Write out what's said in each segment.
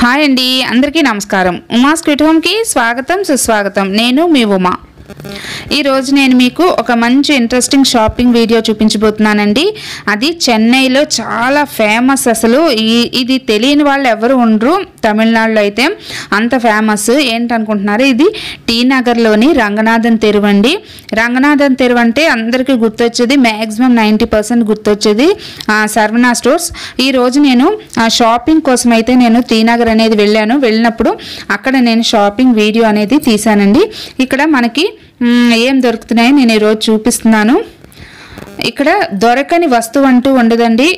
Hi అండి, అందరికీ నమస్కారం. ఉమాస్ క్విట్ హోమ్కి స్వాగతం సుస్వాగతం. నేను మీ ఉమా. ఈరోజు నేను మీకు ఒక మంచి ఇంట్రెస్టింగ్ షాపింగ్ వీడియో చూపించబోతున్నానండి. అది చెన్నైలో చాలా ఫేమస్. అసలు ఇది తెలియని వాళ్ళు ఎవరు ఉండరు. తమిళనాడులో అయితే అంత ఫేమస్. ఏంటనుకుంటున్నారు, ఇది టీ నగర్లోని రంగనాథన్ తెరువు అండి. రంగనాథన్ తెరువు అంటే అందరికీ గుర్తొచ్చేది, మ్యాక్సిమం 90% గుర్తొచ్చేది సర్వనా స్టోర్స్. ఈరోజు నేను షాపింగ్ కోసం అయితే నేను టీ నగర్ అనేది వెళ్ళినప్పుడు అక్కడ నేను షాపింగ్ వీడియో అనేది తీశానండి. ఇక్కడ మనకి ఏం దొరుకుతున్నాయో నేను ఈరోజు చూపిస్తున్నాను. ఇక్కడ దొరకని వస్తువు అంటూ ఉండదండి.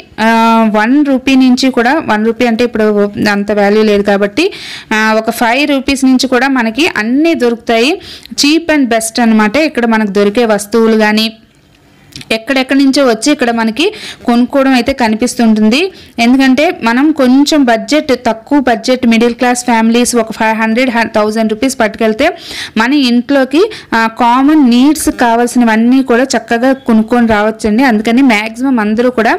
1 రూపీ నుంచి కూడా, 1 రూపీ అంటే ఇప్పుడు అంత వాల్యూ లేదు కాబట్టి, ఒక 5 రూపీస్ నుంచి కూడా మనకి అన్నీ దొరుకుతాయి. చీప్ అండ్ బెస్ట్ అనమాట. ఇక్కడ మనకు దొరికే వస్తువులు కానీ ఎక్కడెక్కడి నుంచో వచ్చి ఇక్కడ మనకి కొనుక్కోవడం అయితే కనిపిస్తుంటుంది. ఎందుకంటే మనం కొంచెం తక్కువ బడ్జెట్ మిడిల్ క్లాస్ ఫ్యామిలీస్ ఒక 500,000 రూపీస్ పట్టుకెళ్తే మన ఇంట్లోకి కామన్ నీడ్స్ కావాల్సినవన్నీ కూడా చక్కగా కొనుక్కొని రావచ్చండి. అందుకని మ్యాక్సిమం అందరూ కూడా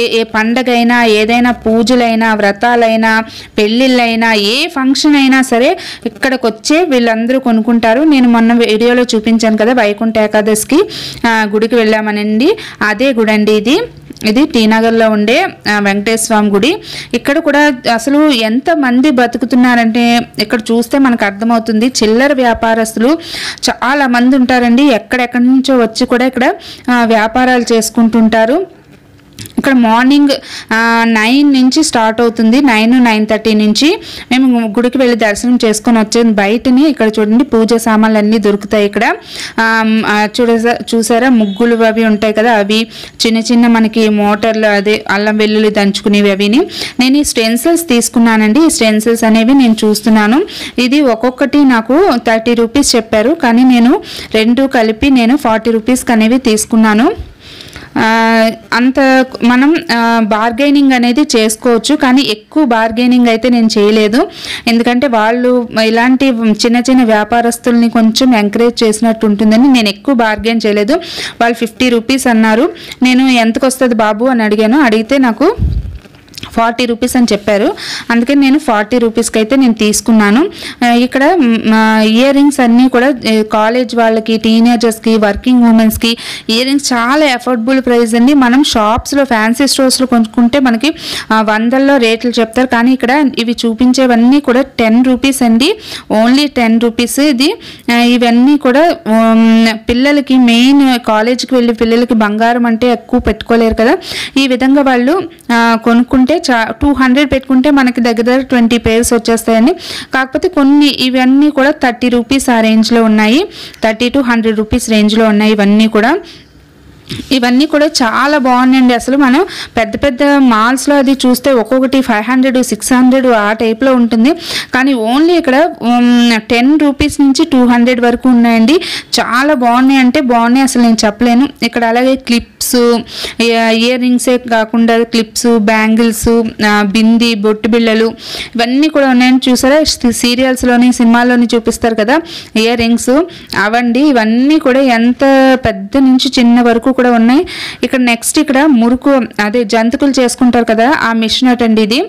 ఏ పండగ అయినా, ఏదైనా పూజలైనా, వ్రతాలైనా, పెళ్ళిళ్ళైనా, ఏ ఫంక్షన్ అయినా సరే ఇక్కడికి వచ్చే వీళ్ళందరూ కొనుక్కుంటారు. నేను మొన్న వీడియోలో చూపించాను కదా, వైకుంఠ ఏకాదశికి గుడికి వెళ్ళామనండి. అదే గుడి అండి ఇది టీ నగర్లో ఉండే వెంకటేశ్వర స్వామి గుడి. ఇక్కడ కూడా అసలు ఎంతమంది బతుకుతున్నారంటే ఇక్కడ చూస్తే మనకు అర్థమవుతుంది. చిల్లర వ్యాపారస్తులు చాలా మంది ఉంటారండి. ఎక్కడెక్కడి నుంచో వచ్చి కూడా ఇక్కడ వ్యాపారాలు చేసుకుంటుంటారు. ఇక్కడ మార్నింగ్ 9 నుంచి స్టార్ట్ అవుతుంది. 9-9:30 నుంచి మేము గుడికి వెళ్ళి దర్శనం చేసుకొని వచ్చాము. బయటని ఇక్కడ చూడండి, పూజ సామాన్లు అన్నీ దొరుకుతాయి. ఇక్కడ చూసారా, ముగ్గులు అవి ఉంటాయి కదా, అవి చిన్న చిన్న మనకి మోటార్లు, అదే అల్లం వెల్లుల్లి దంచుకునేవి అవిని. నేను ఈ స్టెన్సిల్స్ తీసుకున్నానండి. ఈ స్టెన్సిల్స్ అనేవి నేను చూస్తున్నాను. ఇది ఒక్కొక్కటి నాకు 30 రూపీస్ చెప్పారు, కానీ నేను 2 కలిపి నేను 40 రూపీస్కి అనేవి తీసుకున్నాను. అంత మనం బార్గెనింగ్ అనేది చేసుకోవచ్చు, కానీ ఎక్కువ బార్గెనింగ్ అయితే నేను చేయలేదు. ఎందుకంటే వాళ్ళు ఇలాంటి చిన్న చిన్న వ్యాపారస్తుల్ని కొంచెం ఎంకరేజ్ చేసినట్టు ఉంటుందని నేను ఎక్కువ బార్గెన్ చేయలేదు. వాళ్ళు 50 రూపీస్ అన్నారు. నేను ఎంతకు వస్తుంది బాబు అని అడిగితే నాకు 40 రూపీస్ అని చెప్పారు. అందుకని నేను 40 రూపీస్కి అయితే నేను తీసుకున్నాను. ఇక్కడ ఇయర్ రింగ్స్ అన్నీ కూడా కాలేజ్ వాళ్ళకి, టీనేజర్స్కి, వర్కింగ్ ఉమెన్స్కి ఇయర్ రింగ్స్ చాలా అఫోర్డబుల్ ప్రైస్ అండి. మనం షాప్స్లో, ఫ్యాన్సీ స్టోర్స్లో కొనుక్కుంటే మనకి 100లో రేట్లు చెప్తారు, కానీ ఇక్కడ ఇవి చూపించేవన్నీ కూడా 10 రూపీస్ అండి. Only 10 rupees. ఇవన్నీ కూడా పిల్లలకి, మెయిన్ కాలేజ్కి వెళ్ళి పిల్లలకి బంగారం అంటే ఎక్కువ పెట్టుకోలేరు కదా, ఈ విధంగా వాళ్ళు కొనుక్కుంటే 200 పెట్టుకుంటే మనకి దగ్గర 20 పేర్స్ వచ్చేస్తాయండి. కాకపోతే కొన్ని ఇవన్నీ కూడా 30 రూపీస్ ఆ రేంజ్లో ఉన్నాయి. 30 to 100 రూపీస్ రేంజ్లో ఉన్నాయి ఇవన్నీ కూడా చాలా బాగున్నాయండి. అసలు మనం పెద్ద పెద్ద మాల్స్లో అది చూస్తే ఒక్కొక్కటి 500, 600 ఆ టైప్లో ఉంటుంది, కానీ ఓన్లీ ఇక్కడ 10 రూపీస్ నుంచి 200 వరకు ఉన్నాయండి. చాలా బాగున్నాయి, అంటే బాగున్నాయి అసలు నేను చెప్పలేను. ఇక్కడ అలాగే క్లిప్స్, ఇయర్ రింగ్సే కాకుండా క్లిప్స్, బ్యాంగిల్స్, బింది, బొట్టు బిళ్ళలు ఇవన్నీ కూడా ఉన్నాయని చూసారా, సీరియల్స్లోని, సినిమాల్లోని చూపిస్తారు కదా ఇయర్ రింగ్స్, అవండి. ఇవన్నీ కూడా ఎంత పెద్ద నుంచి చిన్న వరకు కూడా ఉన్నాయి. ఇక్కడ నెక్స్ట్ ఇక్కడ మురుకు, అదే జంతికలు చేసుకుంటారు కదా, ఆ మిషన్ అటండి. ఇది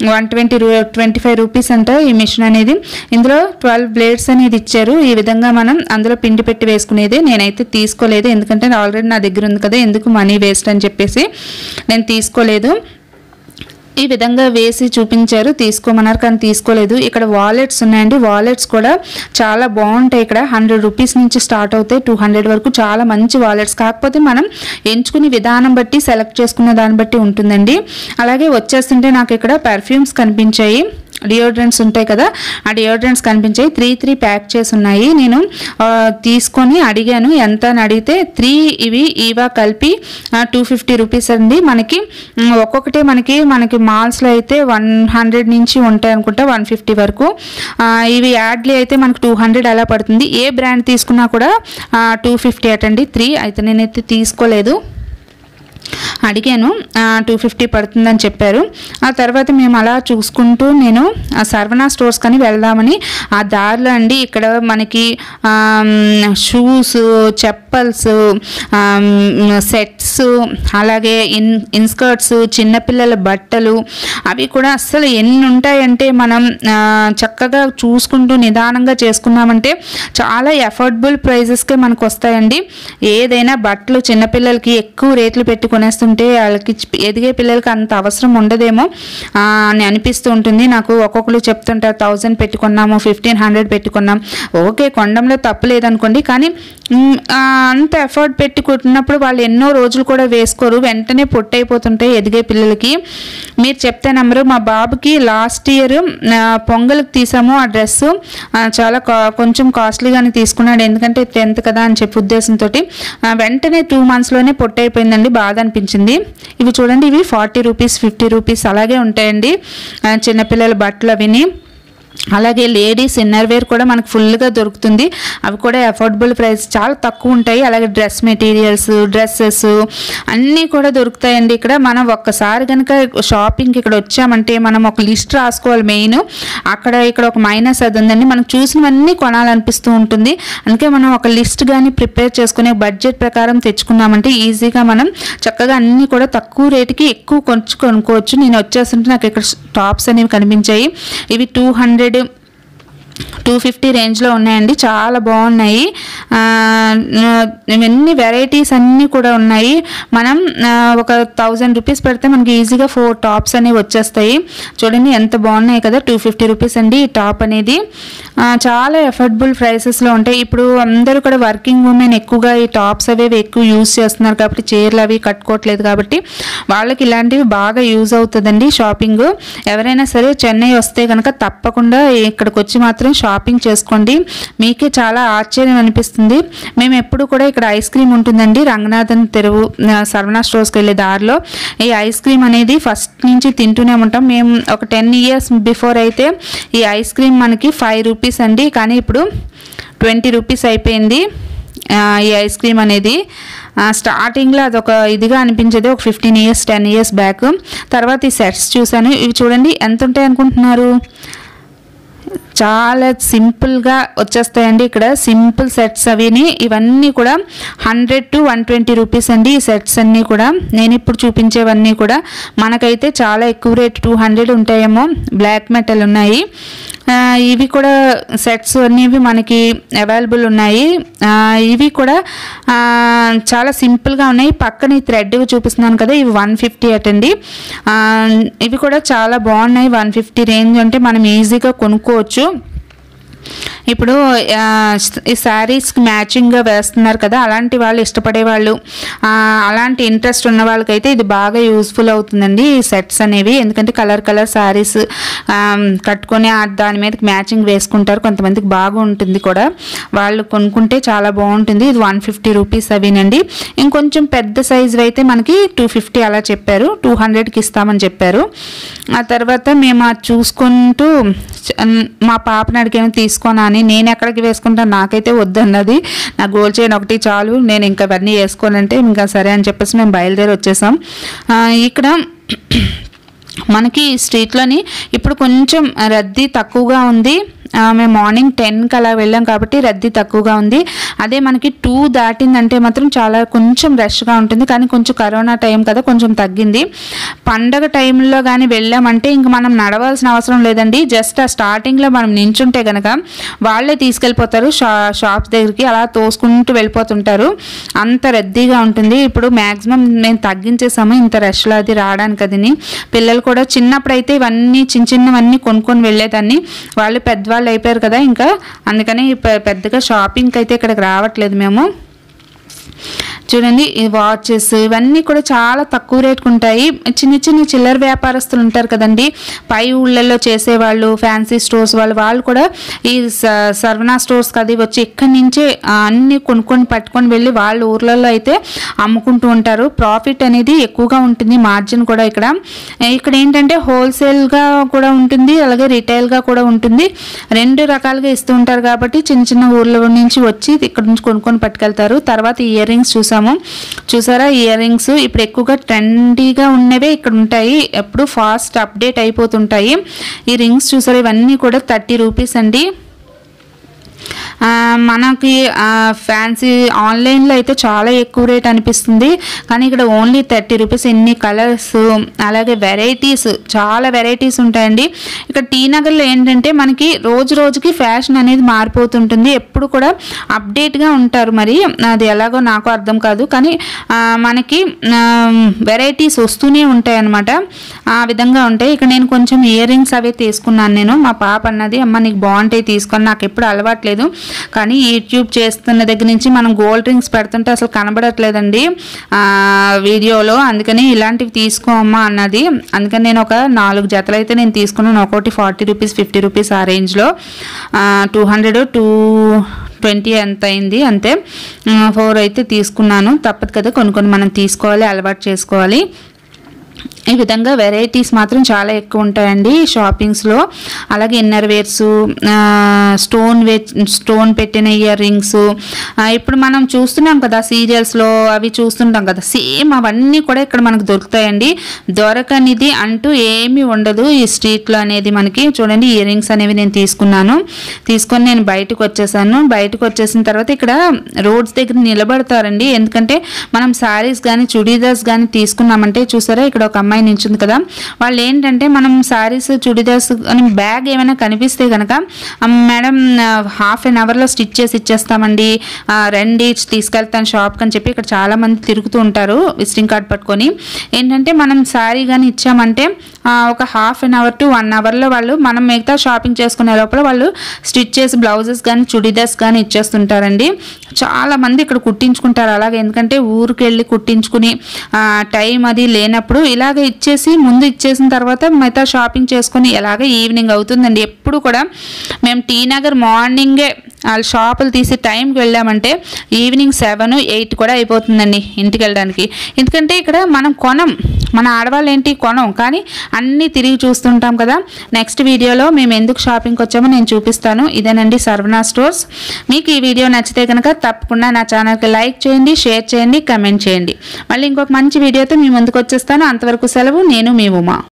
125 రూపీస్ అంట ఈ మిషన్ అనేది. ఇందులో 12 బ్లేడ్స్ అనేది ఇచ్చారు. ఈ విధంగా మనం అందులో పిండి పెట్టి వేసుకునేది. నేనైతే తీసుకోలేదు, ఎందుకంటే ఆల్రెడీ నా దగ్గర ఉంది కదా, ఎందుకు మనీ వేస్ట్ అని చెప్పేసి నేను తీసుకోలేదు. ఈ విధంగా వేసి చూపించారు, తీసుకోమన్నారు, కానీ తీసుకోలేదు. ఇక్కడ వాలెట్స్ ఉన్నాయండి. వాలెట్స్ కూడా చాలా బాగుంటాయి. ఇక్కడ 100 రూపీస్ నుంచి స్టార్ట్ అవుతాయి, 200 వరకు చాలా మంచి వాలెట్స్. కాకపోతే మనం ఎంచుకునే విధానం బట్టి, సెలెక్ట్ చేసుకునే దాన్ని బట్టి ఉంటుందండి. అలాగే వచ్చేస్తుంటే నాకు ఇక్కడ పర్ఫ్యూమ్స్ కనిపించాయి. డియోడ్రెంట్స్ ఉంటాయి కదా, ఆ డియోడ్రెంట్స్ కనిపించాయి. 3 ప్యాక్ చేసి ఉన్నాయి. నేను తీసుకొని అడిగాను ఎంత అని అడిగితే 3 ఇవా కలిపి 250 రూపీస్ అండి. మనకి ఒక్కొక్కటి మనకి మాల్స్లో అయితే 100 నుంచి ఉంటాయి అనుకుంటా, 150 వరకు. ఇవి యాడ్లీ అయితే మనకు 200 అలా పడుతుంది. ఏ బ్రాండ్ తీసుకున్నా కూడా 250 అటండి. 3 అయితే నేనైతే తీసుకోలేదు. అడిగాను. 250 పడుతుందని చెప్పారు. ఆ తర్వాత మేము అలా చూసుకుంటూ నేను సర్వనా స్టోర్స్ కానీ వెళ్దామని ఆ దారిలో అండి ఇక్కడ మనకి షూస్, చెప్పల్స్, సెట్స్, అలాగే ఇన్స్కర్ట్స్, చిన్నపిల్లల బట్టలు అవి కూడా అస్సలు ఎన్ని ఉంటాయంటే మనం చక్కగా చూసుకుంటూ నిదానంగా చేసుకున్నామంటే చాలా ఎఫోర్డబుల్ ప్రైజెస్కే మనకు వస్తాయండి. ఏదైనా బట్టలు చిన్నపిల్లలకి ఎక్కువ రేట్లు పెట్టుకునేస్తుంటే వాళ్ళకి ఎదిగే పిల్లలకి అంత అవసరం ఉండదేమో అని అనిపిస్తూ ఉంటుంది నాకు. ఒక్కొక్కరు చెప్తుంటారు 1000 పెట్టుకున్నాము, 1500 పెట్టుకున్నాం. ఓకే, కొనడంలో తప్పు లేదనుకోండి, కానీ అంత ఎఫర్ట్ పెట్టుకుంటున్నప్పుడు వాళ్ళు ఎన్నో రోజులు కూడా వేసుకోరు, వెంటనే పొట్టయిపోతుంటాయి ఎదిగే పిల్లలకి. మీరు చెప్తే నమ్మరు, మా బాబుకి లాస్ట్ ఇయర్ పొంగల్కి తీసాము ఆ డ్రెస్సు. చాలా కొంచెం కాస్ట్లీగానే తీసుకున్నాడు, ఎందుకంటే 10th కదా అని చెప్పి ఉద్దేశంతో. వెంటనే 2 monthsలోనే పొట్టయిపోయిందండి. బాధ అనిపించింది. ఇవి చూడండి, ఇవి 40 రూపీస్, 50 రూపీస్ అలాగే ఉంటాయండి చిన్నపిల్లల బట్టలు అవిని. అలాగే లేడీస్ ఇన్నర్వేర్ కూడా మనకు ఫుల్గా దొరుకుతుంది. అవి కూడా అఫోర్డబుల్ ప్రైస్, చాలా తక్కువ ఉంటాయి. అలాగే డ్రెస్ మెటీరియల్స్, డ్రెస్సెస్ అన్నీ కూడా దొరుకుతాయండి ఇక్కడ. మనం ఒక్కసారి కనుక షాపింగ్కి ఇక్కడ వచ్చామంటే మనం ఒక లిస్ట్ రాసుకోవాలి. మెయిన్ ఇక్కడ ఒక మైనస్ అది ఉందండి, మనం చూసినవన్నీ కొనాలనిపిస్తూ ఉంటుంది. అందుకే మనం ఒక లిస్ట్ కానీ ప్రిపేర్ చేసుకునే బడ్జెట్ ప్రకారం తెచ్చుకున్నామంటే ఈజీగా మనం చక్కగా అన్నీ కూడా తక్కువ రేటుకి ఎక్కువ కొనుక్కోవచ్చు. నేను వచ్చేస్తుంటే నాకు ఇక్కడ టాప్స్ అనేవి కనిపించాయి. ఇవి 250 రేంజ్లో ఉన్నాయండి, చాలా బాగున్నాయి. ఇవన్నీ వెరైటీస్ అన్నీ కూడా ఉన్నాయి. మనం ఒక 1000 రూపీస్ పెడితే మనకి ఈజీగా 4 టాప్స్ అనేవి వచ్చేస్తాయి. చూడండి ఎంత బాగున్నాయి కదా. 250 రూపీస్ అండి ఈ టాప్ అనేది. చాలా ఎఫోర్డబుల్ ప్రైసెస్లో ఉంటాయి. ఇప్పుడు అందరూ కూడా వర్కింగ్ ఉమెన్ ఎక్కువగా ఈ టాప్స్ అవి ఎక్కువ యూజ్ చేస్తున్నారు కాబట్టి, చీరలు అవి కట్టుకోవట్లేదు కాబట్టి వాళ్ళకి ఇలాంటివి బాగా యూజ్ అవుతుందండి షాపింగ్. ఎవరైనా సరే చెన్నై వస్తే కనుక తప్పకుండా ఇక్కడికి వచ్చి మాత్రం షాపింగ్ చేసుకోండి, మీకే చాలా ఆశ్చర్యం అనిపిస్తుంది. మేము ఎప్పుడు కూడా ఇక్కడ ఐస్ క్రీమ్ ఉంటుందండి రంగనాథన్ తెరువు సర్వనా స్టోర్స్కి వెళ్ళే దారిలో. ఈ ఐస్ క్రీమ్ అనేది ఫస్ట్ నుంచి తింటూనే ఉంటాం. మేము ఒక 10 years బిఫోర్ అయితే ఈ ఐస్ క్రీమ్ మనకి 5 రూపీస్ అండి, కానీ ఇప్పుడు 20 రూపీస్ అయిపోయింది ఈ ఐస్ క్రీమ్ అనేది. స్టార్టింగ్లో అదొక ఇదిగా అనిపించేది ఒక 15 years 10 years బ్యాక్. తర్వాత ఈ సెట్స్ చూసాను. ఇవి చూడండి ఎంత ఉంటాయి అనుకుంటున్నారు, చాలా సింపుల్గా వచ్చేస్తాయండి ఇక్కడ సింపుల్ సెట్స్ అవిని. ఇవన్నీ కూడా 100 to 120 రూపీస్ అండి ఈ సెట్స్ అన్నీ కూడా. నేను ఇప్పుడు చూపించేవన్నీ కూడా మనకైతే చాలా ఎక్కువ రేట్ 200 ఉంటాయేమో. బ్లాక్ మెటల్ ఉన్నాయి. ఇవి కూడా సెట్స్ అనేవి మనకి అవైలబుల్ ఉన్నాయి. ఇవి కూడా చాలా సింపుల్గా ఉన్నాయి. పక్కన ఈ థ్రెడ్ చూపిస్తున్నాను కదా, ఇవి 150 అటండి. ఇవి కూడా చాలా బాగున్నాయి. 150 రేంజ్ అంటే మనం ఈజీగా కొనుక్కోవచ్చు. ఇప్పుడు ఈ శారీస్కి మ్యాచింగ్గా వేస్తున్నారు కదా, అలాంటి వాళ్ళు ఇష్టపడే వాళ్ళు, అలాంటి ఇంట్రెస్ట్ ఉన్న వాళ్ళకైతే ఇది బాగా యూస్ఫుల్ అవుతుందండి ఈ సెట్స్ అనేవి. ఎందుకంటే కలర్ శారీస్ కట్టుకొని దాని మీదకి మ్యాచింగ్ వేసుకుంటారు, కొంతమందికి బాగా ఉంటుంది కూడా, వాళ్ళు కొనుక్కుంటే చాలా బాగుంటుంది. ఇది 150 రూపీస్ అవినండి. ఇంకొంచెం పెద్ద సైజు అయితే మనకి 250 అలా చెప్పారు, 200కి ఇస్తామని చెప్పారు. ఆ తర్వాత మేము అది చూసుకుంటూ మా పాపని అడిగాను తీసుకోనా అని. నేను ఎక్కడికి వేసుకుంటాను, నాకైతే వద్దన్నది. నా గోల్డ్ చైన్ ఒకటి చాలు, నేను ఇంకా అవన్నీ వేసుకోనంటే ఇంకా సరే అని చెప్పేసి మేము బయలుదేరి వచ్చేసాం. ఇక్కడ మనకి స్ట్రీట్లోని ఇప్పుడు కొంచెం రద్దీ తక్కువగా ఉంది. మేము మార్నింగ్ 10కి అలా వెళ్ళాం కాబట్టి రద్దీ తక్కువగా ఉంది. అదే మనకి 2 దాటిందంటే మాత్రం చాలా కొంచెం రష్గా ఉంటుంది. కానీ కొంచెం కరోనా టైం కదా కొంచెం తగ్గింది. పండగ టైంలో కానీ వెళ్ళామంటే ఇంక మనం నడవాల్సిన అవసరం లేదండి. జస్ట్ ఆ స్టార్టింగ్లో మనం నించుంటే కనుక వాళ్ళే తీసుకెళ్ళిపోతారు షాప్స్ దగ్గరికి, అలా తోసుకుంటూ వెళ్ళిపోతుంటారు. అంత రద్దీగా ఉంటుంది. ఇప్పుడు మ్యాక్సిమం మేము తగ్గించేసాము ఇంత రష్లో అది రావడానికి. అదిని పిల్లలు కూడా చిన్నప్పుడైతే ఇవన్నీ చిన్నవన్నీ కొనుక్కొని వెళ్ళేదాన్ని. వాళ్ళు పెద్దవాళ్ళు అయిపోయారు కదా, ఇంకా అందుకని పెద్దగా షాపింగ్కి అయితే ఇక్కడికి రావట్లేదు మేము. చూడండి ఈ వాచెస్ ఇవన్నీ కూడా చాలా తక్కువ రేటుకు ఉంటాయి. చిన్న చిల్లర వ్యాపారస్తులు ఉంటారు కదండి, పై ఊళ్ళల్లో చేసేవాళ్ళు, ఫ్యాన్సీ స్టోర్స్ వాళ్ళు కూడా ఈ సర్వనా స్టోర్స్ అది వచ్చి ఇక్కడి నుంచే అన్నీ కొనుక్కొని పట్టుకొని వెళ్ళి వాళ్ళ ఊర్లలో అయితే అమ్ముకుంటూ ఉంటారు. ప్రాఫిట్ అనేది ఎక్కువగా ఉంటుంది, మార్జిన్ కూడా ఇక్కడ ఏంటంటే హోల్సేల్గా కూడా ఉంటుంది, అలాగే రిటైల్గా కూడా ఉంటుంది. 2 రకాలుగా ఇస్తూ ఉంటారు కాబట్టి చిన్న ఊర్ల నుంచి వచ్చి ఇక్కడ నుంచి కొనుక్కొని పట్టుకెళ్తారు. తర్వాత ఇయర్ రింగ్స్ చూసాము, చూసాము. చూసారా ఇయర్ రింగ్స్ ఇప్పుడు ఎక్కువగా ట్రెండీగా ఉన్నవే ఇక్కడ ఉంటాయి, ఎప్పుడు ఫాస్ట్ అప్డేట్ అయిపోతుంటాయి. ఈ రింగ్స్ చూసారా ఇవన్నీ కూడా 30 రూపీస్ అండి. మనకి ఫ్యాన్సీ ఆన్లైన్లో అయితే చాలా ఎక్కువ రేట్ అనిపిస్తుంది, కానీ ఇక్కడ ఓన్లీ 30 రూపీస్. ఎన్ని కలర్స్, అలాగే వెరైటీస్, చాలా వెరైటీస్ ఉంటాయండి. ఇక్కడ టీ నగర్లో ఏంటంటే మనకి రోజు రోజుకి ఫ్యాషన్ అనేది మారిపోతుంటుంది, ఎప్పుడు కూడా అప్డేట్గా ఉంటారు. మరి అది ఎలాగో నాకు అర్థం కాదు, కానీ మనకి వెరైటీస్ వస్తూనే ఉంటాయి అన్నమాట. ఆ విధంగా ఉంటాయి. ఇక్కడ నేను కొంచెం ఇయర్ రింగ్స్ అవి తీసుకున్నాను. నేను మా పాప అన్నది అమ్మ నీకు బాగుంటాయి తీసుకొని, నాకు ఎప్పుడు అలవాట్లేదు, కానీ యూట్యూబ్ చేస్తున్న దగ్గర నుంచి మనం గోల్డ్ రింగ్స్ పెడుతుంటే అసలు కనబడట్లేదండి వీడియోలో, అందుకని ఇలాంటివి తీసుకో అమ్మా అన్నది. అందుకని నేను ఒక 4 జతలు అయితే నేను తీసుకున్నాను. ఒకటి 40 రూపీస్, 50 రూపీస్ ఆ రేంజ్లో, 200, 220 ఎంత అయింది అంతే. 4 అయితే తీసుకున్నాను. తప్పదు కదా, కొన్ని మనం తీసుకోవాలి, అలవాటు చేసుకోవాలి. ఈ విధంగా వెరైటీస్ మాత్రం చాలా ఎక్కువ ఉంటాయండి షాపింగ్స్లో. అలాగే ఇన్నర్ వేర్స్, స్టోన్ పెట్టిన ఇయర్ రింగ్స్, ఇప్పుడు మనం చూస్తున్నాం కదా సీరియల్స్లో అవి చూస్తుంటాం కదా, సేమ్ అవన్నీ కూడా ఇక్కడ మనకు దొరుకుతాయండి. దొరకనిది అంటూ ఏమీ ఉండదు ఈ స్ట్రీట్లో అనేది. మనకి చూడండి ఇయర్ రింగ్స్ అనేవి నేను తీసుకొని నేను బయటకు వచ్చేసాను. బయటకు వచ్చేసిన తర్వాత ఇక్కడ రోడ్స్ దగ్గర నిలబడతారండి, ఎందుకంటే మనం శారీస్ కానీ చుడీదార్స్ కానీ తీసుకున్నామంటే చూసారా ఇక్కడ ఒక అమ్మాయి నించుంది కదా, వాళ్ళు ఏంటంటే మనం శారీస్ చుడీదార్స్ అని బ్యాగ్ ఏమైనా కనిపిస్తే కనుక మేడం హాఫ్ అన్ అవర్లో స్టిచ్ చేసి ఇచ్చేస్తామండి, రండి తీసుకెళ్తాను షాప్కి అని చెప్పి ఇక్కడ చాలా మంది తిరుగుతూ ఉంటారు విజిటింగ్ కార్డ్ పట్టుకొని. ఏంటంటే మనం శారీ కానీ ఇచ్చామంటే ఒక హాఫ్ అన్ అవర్ టు 1 అవర్లో వాళ్ళు మనం మిగతా షాపింగ్ చేసుకునే లోపల వాళ్ళు స్టిచ్ చేసి బ్లౌజెస్ కానీ చుడీదార్స్ కానీ ఇచ్చేస్తుంటారండి. చాలా మంది ఇక్కడ కుట్టించుకుంటారు అలాగే, ఎందుకంటే ఊరికి వెళ్ళి కుట్టించుకుని టైం అది లేనప్పుడు ఇలాగ ముందు ఇచ్చేసిన తర్వాత మిగతా షాపింగ్ చేసుకుని ఎలాగ ఈవినింగ్ అవుతుందండి. ఎప్పుడు కూడా మేము టీ నగర్ మార్నింగే వాళ్ళ షాపులు తీసి టైంకి వెళ్ళామంటే ఈవినింగ్ 7, 8 కూడా అయిపోతుందండి ఇంటికి వెళ్ళడానికి. ఎందుకంటే ఇక్కడ మనం మన ఆడవాళ్ళు ఏంటి కొనం, కానీ అన్నీ తిరిగి చూస్తుంటాం కదా. నెక్స్ట్ వీడియోలో మేము ఎందుకు షాపింగ్కి వచ్చామో నేను చూపిస్తాను. ఇదేనండి సర్వనా స్టోర్స్. మీకు ఈ వీడియో నచ్చితే కనుక తప్పకుండా నా ఛానల్కి లైక్ చేయండి, షేర్ చేయండి, కమెంట్ చేయండి. మళ్ళీ ఇంకొక మంచి వీడియోతో మీ ముందుకు వచ్చేస్తాను. అంతవరకు సెలవు. నేను మీ ఉమా.